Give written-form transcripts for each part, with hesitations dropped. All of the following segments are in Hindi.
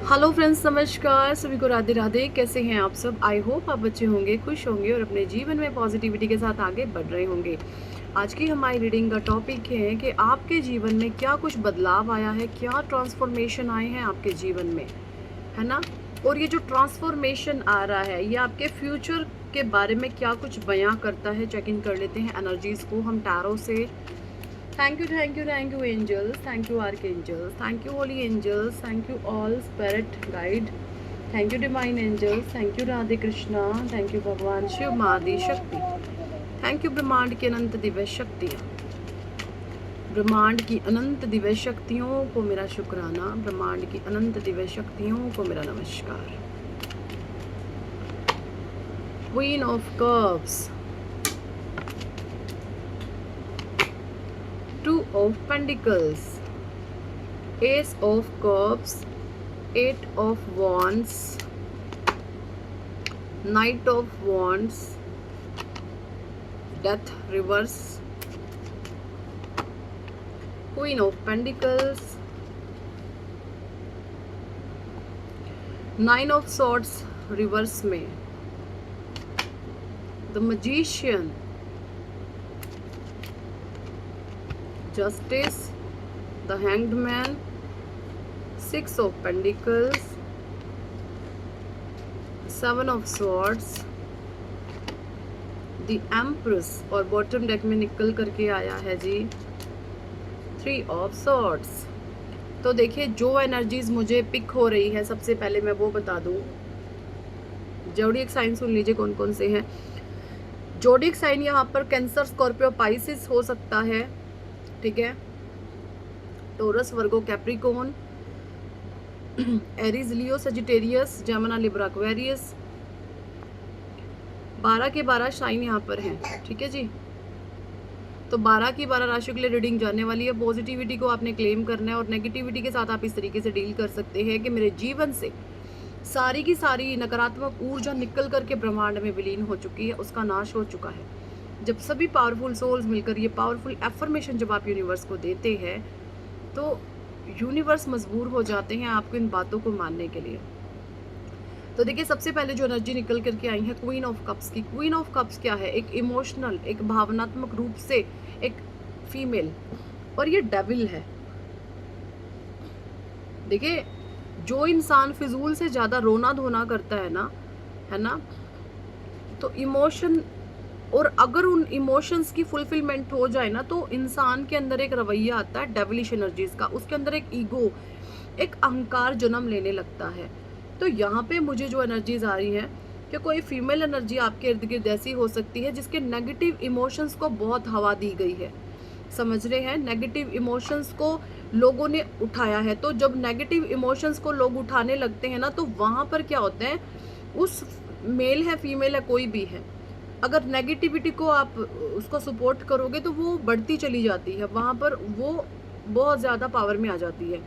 हेलो फ्रेंड्स, नमस्कार। सभी को राधे राधे। कैसे हैं आप सब? आई होप आप अच्छे होंगे, खुश होंगे और अपने जीवन में पॉजिटिविटी के साथ आगे बढ़ रहे होंगे। आज की हमारी रीडिंग का टॉपिक है कि आपके जीवन में क्या कुछ बदलाव आया है, क्या ट्रांसफॉर्मेशन आए हैं आपके जीवन में, है ना। और ये जो ट्रांसफॉर्मेशन आ रहा है ये आपके फ्यूचर के बारे में क्या कुछ बयां करता है। चेक इन कर लेते हैं एनर्जीज को हम टैरो से। Thank you, thank you, thank you, angels. Thank you, archangels. Thank you, holy angels. Thank you, all spirit guide. Thank you, divine angels. Thank you, Radhe Krishna. Thank you, भगवान शिव, मादी शक्ति. Thank you, ब्रह्मांड की अनंत दिव्य शक्तियाँ. ब्रह्मांड की अनंत दिव्य शक्तियों को मेरा शुक्राना. ब्रह्मांड की अनंत दिव्य शक्तियों को मेरा नमस्कार. Queen of Cups. Two of Pentacles, Ace of Cups, Eight of Wands, Knight of Wands, Death reverse, Queen of Pentacles, Nine of Swords reverse में, The Magician, Justice, the Hanged Man, Six of Pentacles, Seven of Swords, The Empress और बॉटम डेक में निकल करके आया है जी Three of Swords। तो देखिए जो एनर्जीज मुझे पिक हो रही है, सबसे पहले मैं वो बता दूं। जोडिएक साइन सुन लीजिए कौन कौन से हैं। जोडिएक साइन यहाँ पर कैंसर, स्कॉर्पियो, पाइसिस हो सकता है, ठीक है। टोरस, वर्गो, कैप्रिकॉर्न, एरीज, लियो, सजिटेरियस, जेमिनी, लिब्रा, एक्वेरियस। 12 के 12 साइन यहाँ पर हैं, ठीक है जी। तो 12 की 12 राशियों के लिए रीडिंग जाने वाली है। पॉजिटिविटी को आपने क्लेम करना है और नेगेटिविटी के साथ आप इस तरीके से डील कर सकते हैं कि मेरे जीवन से सारी की सारी नकारात्मक ऊर्जा निकल करके ब्रह्मांड में विलीन हो चुकी है, उसका नाश हो चुका है। जब सभी पावरफुल सोल्स मिलकर ये पावरफुल एफर्मेशन जब आप यूनिवर्स को देते हैं तो यूनिवर्स मजबूर हो जाते हैं आपको इन बातों को मानने के लिए। तो देखिए सबसे पहले जो एनर्जी निकल करके आई है क्वीन ऑफ कप्स की। क्वीन ऑफ कप्स क्या है? एक इमोशनल, एक भावनात्मक रूप से एक फीमेल, और ये डेविल है। देखिए जो इंसान फिजूल से ज्यादा रोना धोना करता है ना, है ना, तो इमोशन, और अगर उन इमोशंस की फुलफिलमेंट हो जाए ना तो इंसान के अंदर एक रवैया आता है डेविलिश एनर्जीज का, उसके अंदर एक ईगो, एक अहंकार जन्म लेने लगता है। तो यहाँ पे मुझे जो एनर्जीज आ रही है कि कोई फीमेल एनर्जी आपके इर्द गिर्द ऐसी हो सकती है जिसके नेगेटिव इमोशंस को बहुत हवा दी गई है, समझ रहे हैं। नेगेटिव इमोशंस को लोगों ने उठाया है। तो जब नेगेटिव इमोशंस को लोग उठाने लगते हैं ना तो वहाँ पर क्या होता है, उस मेल है, फीमेल है, कोई भी है, अगर नेगेटिविटी को आप उसको सपोर्ट करोगे तो वो बढ़ती चली जाती है, वहाँ पर वो बहुत ज़्यादा पावर में आ जाती है।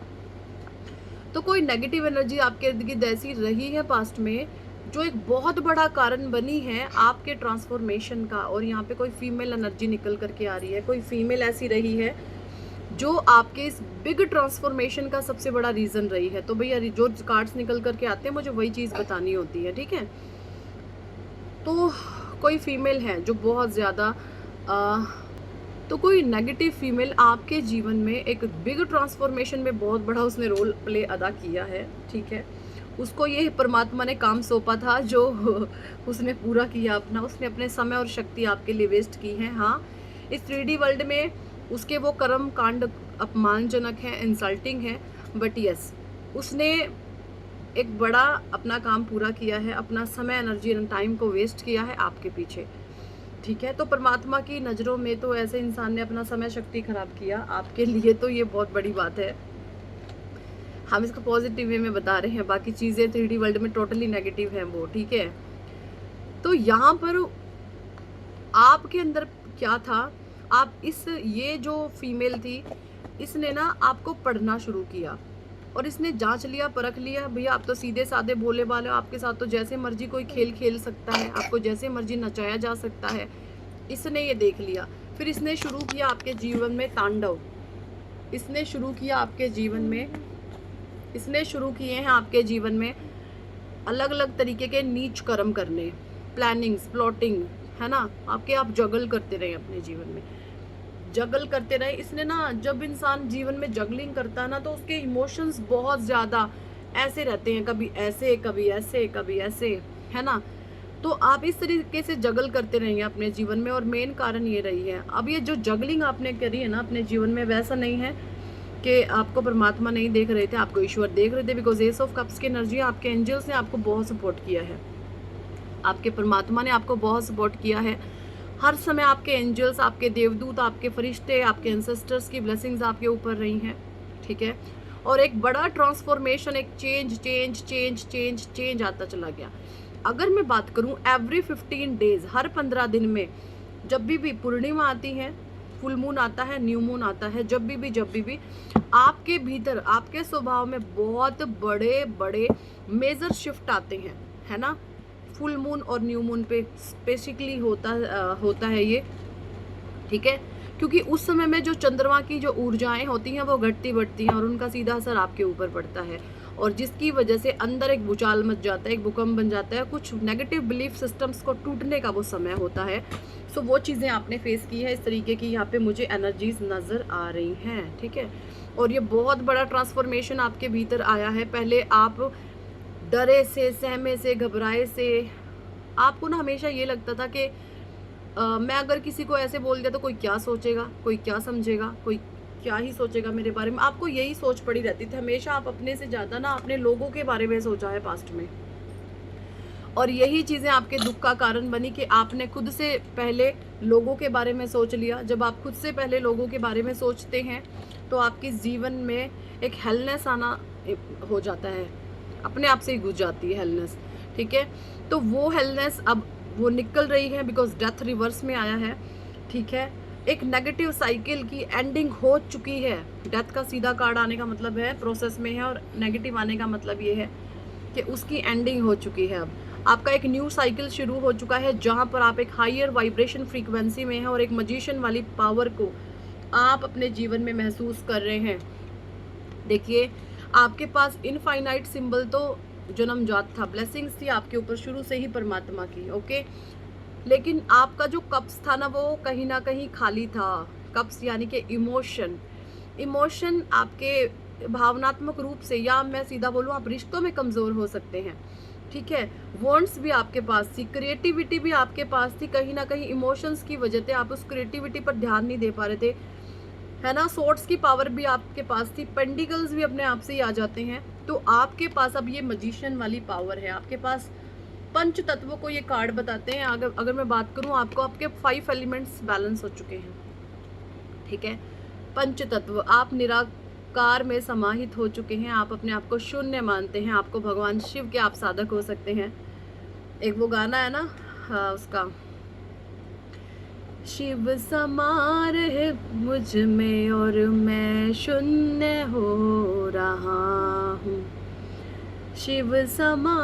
तो कोई नेगेटिव एनर्जी आपके इर्द गिर्द ऐसी रही है पास्ट में जो एक बहुत बड़ा कारण बनी है आपके ट्रांसफॉर्मेशन का, और यहाँ पे कोई फीमेल एनर्जी निकल करके आ रही है। कोई फीमेल ऐसी रही है जो आपके इस बिग ट्रांसफॉर्मेशन का सबसे बड़ा रीज़न रही है। तो भैया जो कार्ड्स निकल करके आते हैं मुझे वही चीज़ बतानी होती है, ठीक है। तो कोई फीमेल है जो बहुत ज़्यादा तो कोई नेगेटिव फीमेल आपके जीवन में एक बिग ट्रांसफॉर्मेशन में बहुत बड़ा उसने रोल प्ले अदा किया है, ठीक है। उसको ये परमात्मा ने काम सौंपा था जो उसने पूरा किया अपना। उसने अपने समय और शक्ति आपके लिए वेस्ट की है। हाँ, इस 3D वर्ल्ड में उसके वो कर्म कांड अपमानजनक है, इंसल्टिंग है, बट यस उसने एक बड़ा अपना काम पूरा किया है, अपना समय, एनर्जी एंड टाइम को वेस्ट किया है आपके पीछे, ठीक है। तो परमात्मा की नज़रों में तो ऐसे इंसान ने अपना समय शक्ति खराब किया आपके लिए, तो ये बहुत बड़ी बात है। हम इसको पॉजिटिव वे में बता रहे हैं, बाकी चीज़ें 3D वर्ल्ड में टोटली नेगेटिव हैं वो, ठीक है। तो यहाँ पर आपके अंदर क्या था, आप ये जो फीमेल थी इसने ना आपको पढ़ना शुरू किया और इसने जांच लिया, परख लिया, भैया आप तो सीधे साधे भोले वाले हो, आपके साथ तो जैसे मर्जी कोई खेल खेल सकता है, आपको जैसे मर्जी नचाया जा सकता है। इसने ये देख लिया, फिर इसने शुरू किया आपके जीवन में तांडव, इसने शुरू किया आपके जीवन में इसने शुरू किए हैं आपके जीवन में अलग अलग तरीके के नीच कर्म करने, प्लानिंग्स, प्लॉटिंग, है ना, आपके आप जगल करते रहे अपने जीवन में, जगल करते रहे। इसने ना, जब इंसान जीवन में जगलिंग करता है ना, तो उसके इमोशंस बहुत ज़्यादा ऐसे रहते हैं, कभी ऐसे कभी ऐसे कभी ऐसे, है ना। तो आप इस तरीके से जगल करते रहेंगे अपने जीवन में, और मेन कारण ये रही है। अब ये जो जगलिंग आपने करी है ना अपने जीवन में, वैसा नहीं है कि आपको परमात्मा नहीं देख रहे थे, आपको ईश्वर देख रहे थे, बिकॉज एस ऑफ कप्स की एनर्जी, आपके एंजल्स ने आपको बहुत सपोर्ट किया है, आपके परमात्मा ने आपको बहुत सपोर्ट किया है। हर समय आपके एंजल्स, आपके देवदूत, आपके फरिश्ते, आपके एंसेस्टर्स की ब्लेसिंग्स आपके ऊपर रही हैं, ठीक है। और एक बड़ा ट्रांसफॉर्मेशन, एक change change change change change आता चला गया। अगर मैं बात करूं, एवरी 15 डेज, हर 15 दिन में, जब भी पूर्णिमा आती है, फुल मून आता है, न्यू मून आता है, जब भी आपके भीतर, आपके स्वभाव में बहुत बड़े बड़े मेजर शिफ्ट आते हैं, है ना। फुल मून और न्यू मून पे स्पेसिफिकली होता है ये, ठीक है। क्योंकि उस समय में जो चंद्रमा की जो ऊर्जाएं होती हैं वो घटती बढ़ती हैं, और उनका सीधा असर आपके ऊपर पड़ता है, और जिसकी वजह से अंदर एक भूचाल मच जाता है, एक भूकंप बन जाता है, कुछ नेगेटिव बिलीफ सिस्टम्स को टूटने का वो समय होता है। सो वो चीज़ें आपने फेस की है, इस तरीके की यहाँ पे मुझे एनर्जीज नज़र आ रही हैं, ठीक है। और ये बहुत बड़ा ट्रांसफॉर्मेशन आपके भीतर आया है। पहले आप डरे से, सहमे से, घबराए से, आपको ना हमेशा ये लगता था कि मैं अगर किसी को ऐसे बोल दिया तो कोई क्या सोचेगा, कोई क्या समझेगा, कोई क्या ही सोचेगा मेरे बारे में। आपको यही सोच पड़ी रहती थी हमेशा। आप अपने से ज़्यादा ना अपने लोगों के बारे में सोचा है पास्ट में, और यही चीज़ें आपके दुख का कारण बनी कि आपने खुद से पहले लोगों के बारे में सोच लिया। जब आप खुद से पहले लोगों के बारे में सोचते हैं तो आपके जीवन में एक हेलनेस आना हो जाता है, अपने आप से ही घुस जाती है हेलनेस, ठीक है। तो वो हेलनेस अब वो निकल रही है, बिकॉज डेथ रिवर्स में आया है, ठीक है। एक नेगेटिव साइकिल की एंडिंग हो चुकी है। डेथ का सीधा कार्ड आने का मतलब है प्रोसेस में है, और नेगेटिव आने का मतलब ये है कि उसकी एंडिंग हो चुकी है। अब आपका एक न्यू साइकिल शुरू हो चुका है, जहाँ पर आप एक हायर वाइब्रेशन फ्रीक्वेंसी में हैं, और एक मजिशियन वाली पावर को आप अपने जीवन में महसूस कर रहे हैं। देखिए, आपके पास इनफाइनाइट सिंबल तो जन्मजात था, ब्लेसिंग्स थी आपके ऊपर शुरू से ही परमात्मा की, ओके। लेकिन आपका जो कप्स था ना, वो कहीं ना कहीं खाली था। कप्स यानी कि इमोशन आपके भावनात्मक रूप से, या मैं सीधा बोलूँ आप रिश्तों में कमज़ोर हो सकते हैं, ठीक है। वॉन्ट्स भी आपके पास थी, क्रिएटिविटी भी आपके पास थी, कहीं ना कहीं इमोशंस की वजह से आप उस क्रिएटिविटी पर ध्यान नहीं दे पा रहे थे, है ना। सोर्ट्स की पावर भी आपके पास थी, पेंडिकल्स भी अपने आप से ही आ जाते हैं। तो आपके पास अब ये मजिशियन वाली पावर है। आपके पास पंच तत्वों को ये कार्ड बताते हैं। अगर मैं बात करूं, आपको आपके 5 एलिमेंट्स बैलेंस हो चुके हैं, ठीक है। पंच तत्व, आप निराकार में समाहित हो चुके हैं, आप अपने आप को शून्य मानते हैं, आपको भगवान शिव के आप साधक हो सकते हैं। एक वो गाना है ना, उसका शिव समा रहे मुझ में और मैं शून्य हो रहा हूँ, शिव समा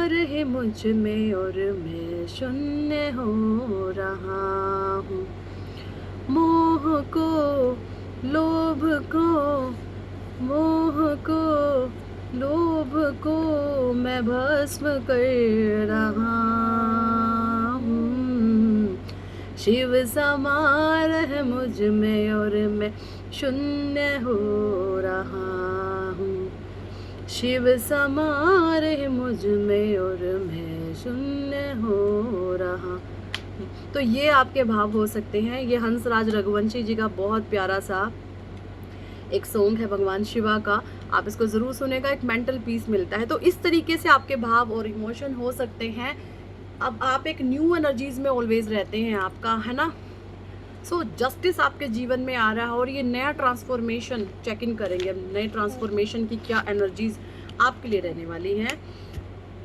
रहे मुझ में और मैं शून्य हो रहा हूँ। मोह को, लोभ को, मोह को, लोभ को मैं भस्म कर रहा हूँ, शिव समा रहे मुझ में और मैं शून्य हो रहा हूँ, शिव समा रहे मुझ में और मैं शून्य हो रहा। तो ये आपके भाव हो सकते हैं। ये हंसराज रघुवंशी जी का बहुत प्यारा सा एक सॉन्ग है भगवान शिवा का, आप इसको ज़रूर सुनेगा, एक मेंटल पीस मिलता है। तो इस तरीके से आपके भाव और इमोशन हो सकते हैं। अब आप एक न्यू एनर्जीज में ऑलवेज रहते हैं आपका, है ना। सो जस्टिस आपके जीवन में आ रहा है, और ये नया ट्रांसफॉर्मेशन चेक इन करेंगे, नए ट्रांसफॉर्मेशन की क्या एनर्जीज आपके लिए रहने वाली हैं।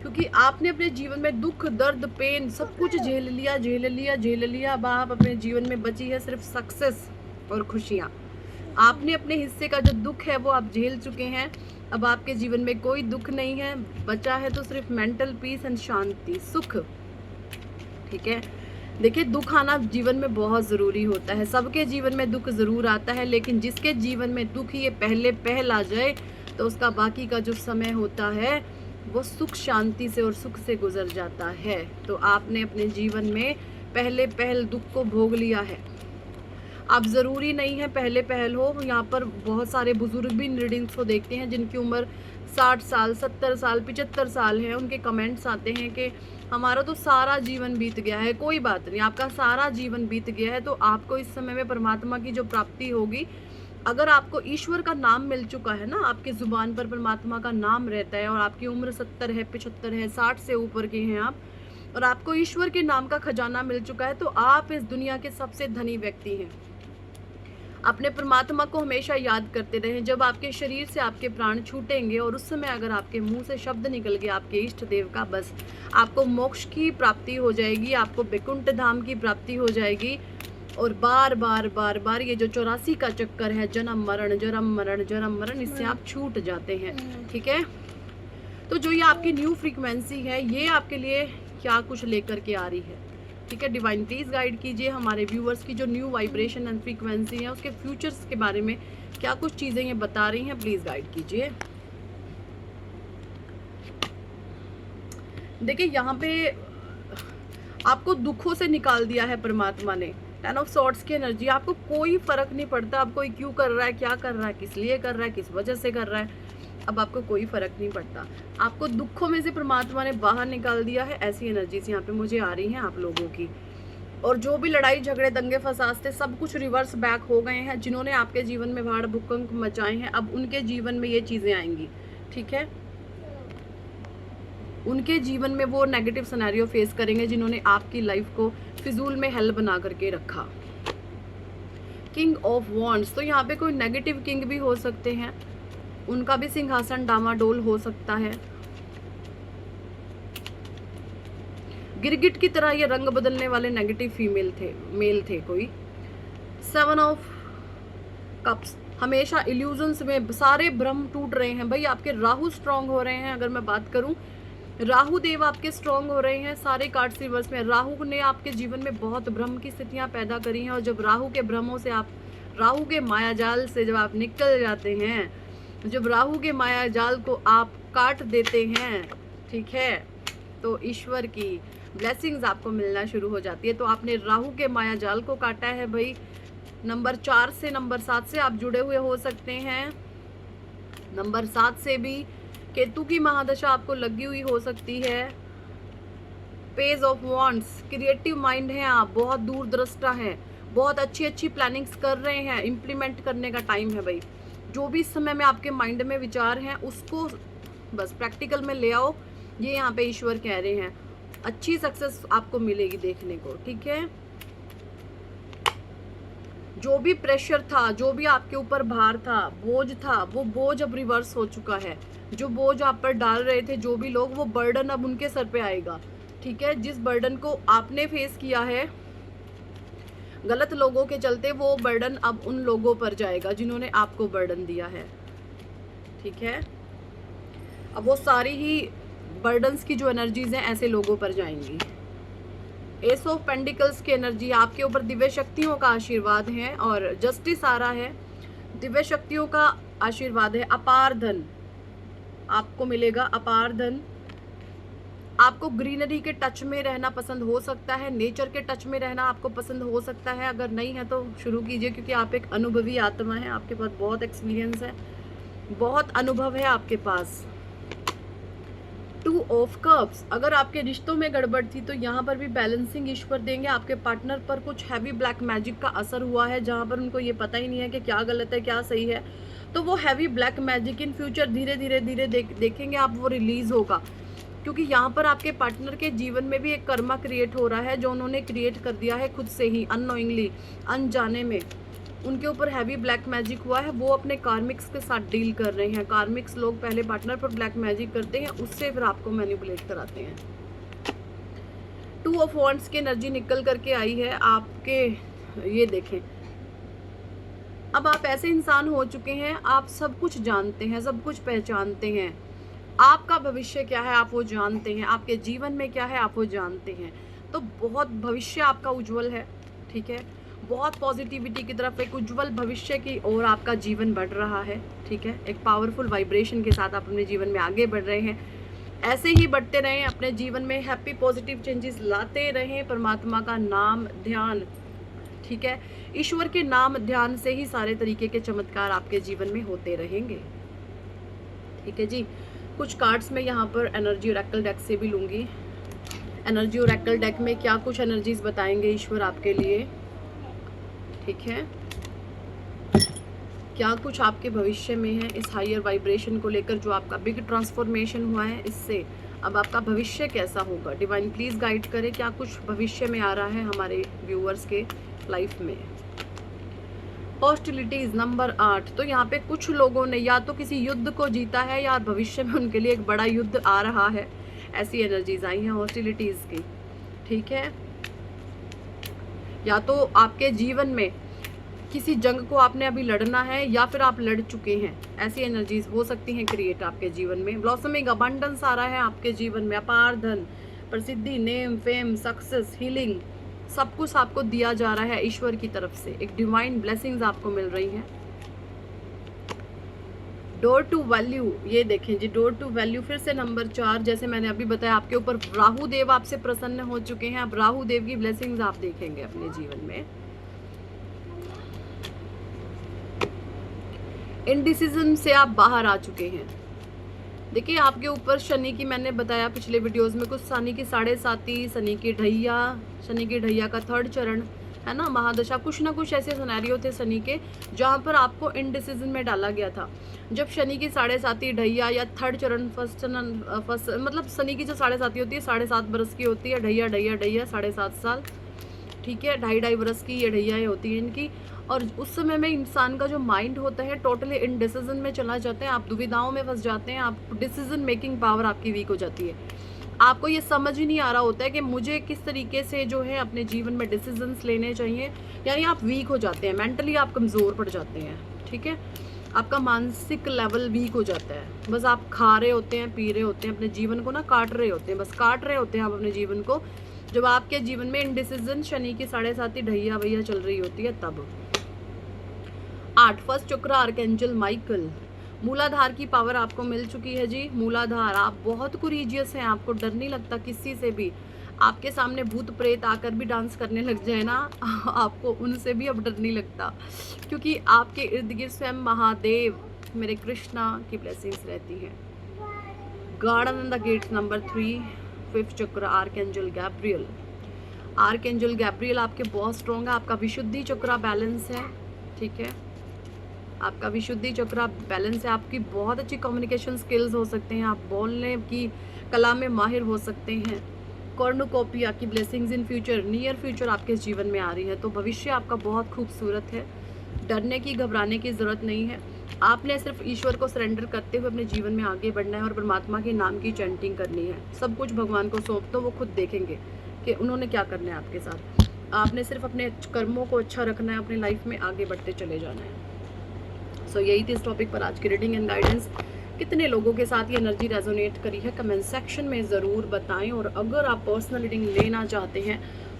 क्योंकि आपने अपने जीवन में दुख, दर्द, पेन सब कुछ झेल लिया। अब आप अपने जीवन में बची है सिर्फ सक्सेस और खुशियाँ। आपने अपने हिस्से का जो दुख है वो आप झेल चुके हैं। अब आपके जीवन में कोई दुख नहीं है, बचा है तो सिर्फ मेंटल पीस एंड शांति, सुख, ठीक है। देखिए, दुख आना जीवन में बहुत ज़रूरी होता है। सबके जीवन में दुख ज़रूर आता है, लेकिन जिसके जीवन में दुख ये पहले आ जाए तो उसका बाकी का जो समय होता है वो सुख शांति से और सुख से गुजर जाता है। तो आपने अपने जीवन में पहल दुख को भोग लिया है। अब ज़रूरी नहीं है पहले पहल हो, यहाँ पर बहुत सारे बुजुर्ग भी इन रीडिंग्स को देखते हैं जिनकी उम्र 60 साल, 70 साल, 75 साल है। उनके कमेंट्स आते हैं कि हमारा तो सारा जीवन बीत गया है। कोई बात नहीं, आपका सारा जीवन बीत गया है तो आपको इस समय में परमात्मा की जो प्राप्ति होगी, अगर आपको ईश्वर का नाम मिल चुका है ना, आपके ज़ुबान पर परमात्मा का नाम रहता है और आपकी उम्र 70 है, 75 है, 60 से ऊपर के हैं आप, और आपको ईश्वर के नाम का खजाना मिल चुका है, तो आप इस दुनिया के सबसे धनी व्यक्ति हैं। अपने परमात्मा को हमेशा याद करते रहें। जब आपके शरीर से आपके प्राण छूटेंगे और उस समय अगर आपके मुंह से शब्द निकल गया आपके इष्ट देव का, बस आपको मोक्ष की प्राप्ति हो जाएगी, आपको वैकुंठ धाम की प्राप्ति हो जाएगी। और बार बार बार बार ये जो 84 का चक्कर है, जन्म मरण जन्म मरण जन्म मरण, इससे आप छूट जाते हैं। ठीक है, तो जो ये आपकी न्यू फ्रीक्वेंसी है, ये आपके लिए क्या कुछ लेकर के आ रही है। ठीक है, डिवाइन प्लीज गाइड कीजिए हमारे व्यूअर्स की जो न्यू वाइब्रेशन एंड फ्रीक्वेंसी है उसके फ्यूचर्स के बारे में क्या कुछ चीजें ये बता रही हैं, प्लीज गाइड कीजिए। देखिए यहाँ पे आपको दुखों से निकाल दिया है परमात्मा ने। 10 ऑफ सॉर्ड्स की एनर्जी, आपको कोई फर्क नहीं पड़ता अब कोई क्यों कर रहा है, क्या कर रहा है, किस लिए कर रहा है, किस वजह से कर रहा है, अब आपको कोई फर्क नहीं पड़ता। आपको दुखों में से परमात्मा ने बाहर निकाल दिया है। ऐसी एनर्जीज यहाँ पे मुझे आ रही हैं आप लोगों की। और जो भी लड़ाई झगड़े दंगे फसाद थे सब कुछ रिवर्स बैक हो गए हैं। जिन्होंने आपके जीवन में भाड़ भूकंप मचाए हैं, अब उनके जीवन में ये चीज़ें आएंगी। ठीक है, उनके जीवन में वो नेगेटिव सिनेरियो फेस करेंगे जिन्होंने आपकी लाइफ को फिजूल में हेल बना करके रखा। किंग ऑफ वॉन्ड्स, तो यहाँ पे कोई नेगेटिव किंग भी हो सकते हैं, उनका भी सिंहासन डामाडोल हो सकता है। गिरगिट की तरह ये रंग बदलने वाले नेगेटिव फीमेल थे, मेल थे कोई। 7 ऑफ कप्स, हमेशा इल्यूजन्स में सारे भ्रम टूट रहे हैं भाई। आपके राहु स्ट्रांग हो रहे हैं। अगर मैं बात करूं, राहु देव आपके स्ट्रांग हो रहे हैं। सारे कार्ड्स रिवर्स में, राहु ने आपके जीवन में बहुत भ्रम की स्थितियां पैदा करी हैं। और जब राहु के भ्रमों से आप, राहु के मायाजाल से जब आप निकल जाते हैं, जब राहु के माया जाल को आप काट देते हैं, ठीक है, तो ईश्वर की ब्लेसिंग्स आपको मिलना शुरू हो जाती है। तो आपने राहु के माया जाल को काटा है भाई। नंबर 4 से नंबर 7 से आप जुड़े हुए हो सकते हैं। नंबर 7 से भी केतु की महादशा आपको लगी हुई हो सकती है। Page of wands, creative mind है आप, बहुत दूरदृष्टा है, बहुत अच्छी अच्छी प्लानिंग्स कर रहे हैं, इम्प्लीमेंट करने का टाइम है भाई। जो भी इस समय में आपके माइंड में विचार हैं उसको बस प्रैक्टिकल में ले आओ, ये यहाँ पे ईश्वर कह रहे हैं। अच्छी सक्सेस आपको मिलेगी देखने को। ठीक है, जो भी प्रेशर था, जो भी आपके ऊपर भार था, बोझ था, वो बोझ अब रिवर्स हो चुका है। जो बोझ आप पर डाल रहे थे जो भी लोग, वो बर्डन अब उनके सर पे आएगा। ठीक है, जिस बर्डन को आपने फेस किया है गलत लोगों के चलते, वो बर्डन अब उन लोगों पर जाएगा जिन्होंने आपको बर्डन दिया है। ठीक है, अब वो सारी ही बर्डन्स की जो एनर्जीज हैं ऐसे लोगों पर जाएंगी। एस ऑफ पेंडिकल्स की एनर्जी, आपके ऊपर दिव्य शक्तियों का आशीर्वाद है और जस्टिस आ रहा है। दिव्य शक्तियों का आशीर्वाद है। अपार धन आपको मिलेगा, अपार धन। आपको ग्रीनरी के टच में रहना पसंद हो सकता है, नेचर के टच में रहना आपको पसंद हो सकता है। अगर नहीं है तो शुरू कीजिए, क्योंकि आप एक अनुभवी आत्मा है, आपके पास बहुत एक्सपीरियंस है, बहुत अनुभव है आपके पास। 2 ऑफ कप्स, अगर आपके रिश्तों में गड़बड़ थी तो यहाँ पर भी बैलेंसिंग ईश्वर देंगे। आपके पार्टनर पर कुछ हैवी ब्लैक मैजिक का असर हुआ है, जहाँ पर उनको ये पता ही नहीं है कि क्या गलत है क्या सही है। तो वो heavy black magic in future धीरे धीरे देखेंगे आप, वो रिलीज होगा। क्योंकि यहाँ पर आपके पार्टनर के जीवन में भी एक कर्मा क्रिएट हो रहा है जो उन्होंने क्रिएट कर दिया है खुद से ही, अननोइंगली, अनजाने में उनके ऊपर हैवी ब्लैक मैजिक हुआ है। वो अपने कार्मिक्स के साथ डील कर रहे हैं। कार्मिक्स लोग पहले पार्टनर पर ब्लैक मैजिक करते हैं, उससे फिर आपको मैनिपुलेट कराते हैं। 2 ऑफ वॉन्ड्स की एनर्जी निकल करके आई है आपके। ये देखें, अब आप ऐसे इंसान हो चुके हैं, आप सब कुछ जानते हैं, सब कुछ पहचानते हैं। आपका भविष्य क्या है आप वो जानते हैं, आपके जीवन में क्या है आप वो जानते हैं। तो बहुत भविष्य आपका उज्जवल है। ठीक है, बहुत पॉजिटिविटी की तरफ, एक उज्जवल भविष्य की ओर आपका जीवन बढ़ रहा है, ठीक है। एक पावरफुल वाइब्रेशन के साथ आप अपने जीवन में आगे बढ़ रहे हैं। ऐसे ही बढ़ते रहें, अपने जीवन में हैप्पी पॉजिटिव चेंजेस लाते रहें, परमात्मा का नाम ध्यान, ठीक है। ईश्वर के नाम ध्यान से ही सारे तरीके के चमत्कार आपके जीवन में होते रहेंगे, ठीक है जी। कुछ कार्ड्स मैं यहाँ पर एनर्जी ओरेकल डेक से भी लूँगी। एनर्जी ओरेकल डेक में क्या कुछ एनर्जीज बताएंगे ईश्वर आपके लिए, ठीक है। क्या कुछ आपके भविष्य में है इस हायर वाइब्रेशन को लेकर, जो आपका बिग ट्रांसफॉर्मेशन हुआ है, इससे अब आपका भविष्य कैसा होगा। डिवाइन प्लीज गाइड करें, क्या कुछ भविष्य में आ रहा है हमारे व्यूअर्स के लाइफ में। Hostilities number 8। तो यहाँ पे कुछ लोगों ने या तो किसी युद्ध को जीता है या भविष्य में उनके लिए एक बड़ा युद्ध आ रहा है, ऐसी एनर्जीज आई हैं हॉस्टिलिटीज की, ठीक है। या तो आपके जीवन में किसी जंग को आपने अभी लड़ना है या फिर आप लड़ चुके हैं, ऐसी एनर्जीज हो सकती हैं क्रिएट आपके जीवन में। ब्लॉसमिंग अबंडेंस आ रहा है आपके जीवन में, अपार धन, प्रसिद्धि, नेम, फेम, सक्सेस, हीलिंग, सब कुछ आपको दिया जा रहा है ईश्वर की तरफ से। एक डिवाइन ब्लेसिंग्स आपको मिल रही हैं। डोर टू वैल्यू, ये देखें जी, डोर टू वैल्यू फिर से नंबर 4। जैसे मैंने अभी बताया, आपके ऊपर राहु देव आपसे प्रसन्न हो चुके हैं, अब राहु देव की ब्लेसिंग्स आप देखेंगे अपने जीवन में। इनडिसीजन से आप बाहर आ चुके हैं। देखिए आपके ऊपर शनि की, मैंने बताया पिछले वीडियोस में, कुछ शनि की 7.5, शनि की ढैया का 3rd चरण है ना, महादशा, कुछ ना कुछ ऐसे सिनेरियो थे शनि के जहाँ पर आपको इनडिसीजन में डाला गया था। जब शनि की 7.5 ढैया या 3rd चरण, फर्स्ट मतलब शनि की जो 7.5 होती है, 7.5 बरस की होती है, ढैया 7.5 साल, ठीक है, 2.5 बरस की ये ढैयाएँ होती हैं इनकी। और उस समय में इंसान का जो माइंड होता है टोटली इनडिसीजन में चला जाता है, आप दुविधाओं में फंस जाते हैं, आप डिसीजन मेकिंग पावर आपकी वीक हो जाती है। आपको ये समझ ही नहीं आ रहा होता है कि मुझे किस तरीके से जो है अपने जीवन में डिसीजंस लेने चाहिए, यानी आप वीक हो जाते हैं, मेंटली आप कमज़ोर पड़ जाते हैं, ठीक है। आपका मानसिक लेवल वीक हो जाता है, बस आप खा रहे होते हैं, पी रहे होते हैं, अपने जीवन को ना काट रहे होते हैं, बस काट रहे होते हैं आप अपने जीवन को, जब आपके जीवन में इनडिसीजन शनि की 7.5 ढैया भैया चल रही होती है तब। 8 फर्स्ट चक्र आर्कएंजल माइकल, मूलाधार की पावर आपको मिल चुकी है जी। मूलाधार, आप बहुत कुरीजियस हैं, आपको डर नहीं लगता किसी से भी। आपके सामने भूत प्रेत आकर भी डांस करने लग जाए ना, आपको उनसे भी अब डर नहीं लगता, क्योंकि आपके इर्द गिर्द स्वयं महादेव मेरे कृष्णा की ब्लेसिंग्स रहती हैं। Garden in the gates number 3 5th चक्र आर्कएंजल गैब्रियल। आर्कएंजल गैब्रियल आपके बहुत स्ट्रॉन्ग है, आपका विशुद्धि चक्र बैलेंस है, ठीक है। आपका विशुद्धि चक्र बैलेंस है, आपकी बहुत अच्छी कम्युनिकेशन स्किल्स हो सकते हैं, आप बोलने की कला में माहिर हो सकते हैं। कॉर्नुकोपिया की blessings in future, near future आपके जीवन में आ रही है, तो भविष्य आपका बहुत खूबसूरत है। डरने की, घबराने की ज़रूरत नहीं है, आपने सिर्फ ईश्वर को सरेंडर करते हुए अपने जीवन में आगे बढ़ना है और परमात्मा के नाम की चैंटिंग करनी है। सब कुछ भगवान को सौंप दो, वो खुद देखेंगे कि उन्होंने क्या करना है आपके साथ। आपने सिर्फ अपने कर्मों को अच्छा रखना है, अपनी लाइफ में आगे बढ़ते चले जाना है। सो यही थी इस टॉपिक पर आज की रीडिंग एंड गाइडेंस। कितने लोगों के साथ ये एनर्जी रेजोनेट करी है कमेंट सेक्शन में ज़रूर बताएं। और अगर आप पर्सनल रीडिंग लेना चाहते हैं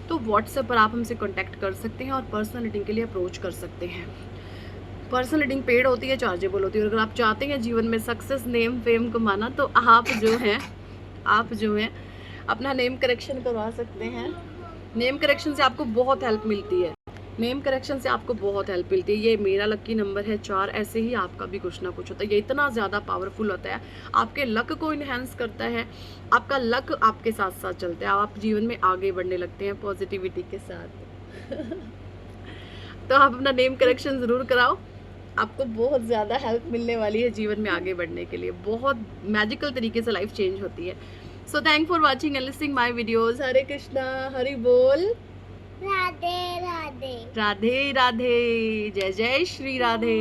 तो व्हाट्सएप पर आप हमसे कांटेक्ट कर सकते हैं और पर्सनल रीडिंग के लिए अप्रोच कर सकते हैं। पर्सनल रीडिंग पेड होती है, चार्जेबल होती है। और अगर आप चाहते हैं जीवन में सक्सेस, नेम, फेम कमाना, तो आप जो हैं अपना नेम करेक्शन करवा सकते हैं। नेम करेक्शन से आपको बहुत हेल्प मिलती है, ये मेरा लकी नंबर है 4। ऐसे ही आपका भी कुछ ना कुछ होता है, ये इतना ज़्यादा पावरफुल होता है, आपके लक को इन्हेंस करता है, आपका लक आपके साथ साथ चलता है, आप जीवन में आगे बढ़ने लगते हैं पॉजिटिविटी के साथ। तो आप अपना नेम करेक्शन ज़रूर कराओ, आपको बहुत ज़्यादा हेल्प मिलने वाली है जीवन में आगे बढ़ने के लिए, बहुत मैजिकल तरीके से लाइफ चेंज होती है। So thank for watching and listening my videos. Hare Krishna, Hari बोल, राधे राधे, राधे राधे, जय जय श्री राधे।